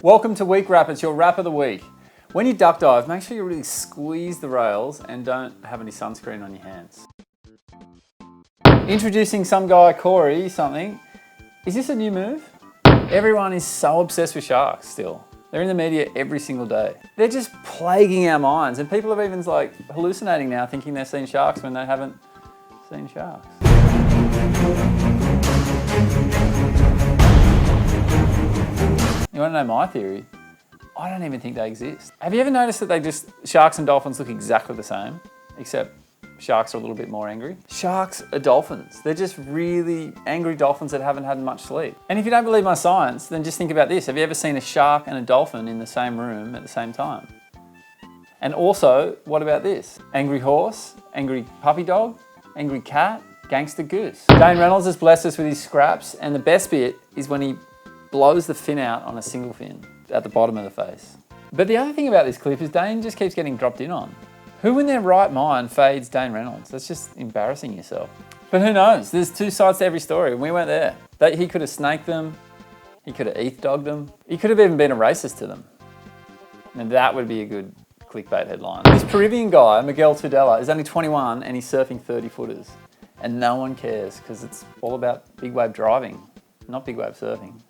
Welcome to Week Wrap. It's your wrap of the week. When you duck dive, make sure you really squeeze the rails and don't have any sunscreen on your hands. Introducing some guy, Corey, something. Is this a new move? Everyone is so obsessed with sharks still. They're in the media every single day. They're just plaguing our minds, and people are even like hallucinating now, thinking they've seen sharks when they haven't seen sharks. You want to know my theory? I don't even think they exist. Have you ever noticed that sharks and dolphins look exactly the same, except sharks are a little bit more angry? Sharks are dolphins. They're just really angry dolphins that haven't had much sleep. And if you don't believe my science, then just think about this. Have you ever seen a shark and a dolphin in the same room at the same time? And also, what about this? Angry horse, angry puppy dog, angry cat, gangster goose. Dane Reynolds has blessed us with his scraps, and the best bit is when he blows the fin out on a single fin at the bottom of the face. But the other thing about this clip is Dane just keeps getting dropped in on. Who in their right mind fades Dane Reynolds? That's just embarrassing yourself. But who knows? There's two sides to every story, and we weren't there. He could have snaked them, he could have ETH-dogged them, he could have even been a racist to them. And that would be a good clickbait headline. This Peruvian guy, Miguel Tudela, is only 21 and he's surfing 30-footers. And no one cares because it's all about big wave driving, not big wave surfing.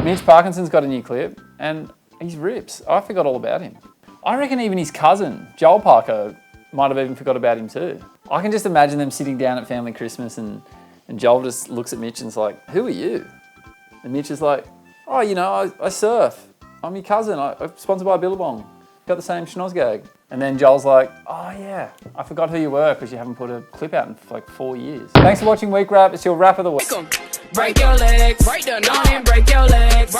Mitch Parkinson's got a new clip and he's rips. I forgot all about him. I reckon even his cousin, Joel Parker, might have even forgot about him too. I can just imagine them sitting down at family Christmas and Joel just looks at Mitch and is like, "Who are you?" And Mitch is like, "Oh, you know, I surf. I'm your cousin. I'm sponsored by Billabong. Got the same schnozgag." And then Joel's like, "Oh yeah, I forgot who you were because you haven't put a clip out in like 4 years." Thanks for watching Week Wrap. It's your wrap of the week. Break your legs, break your legs, break your legs.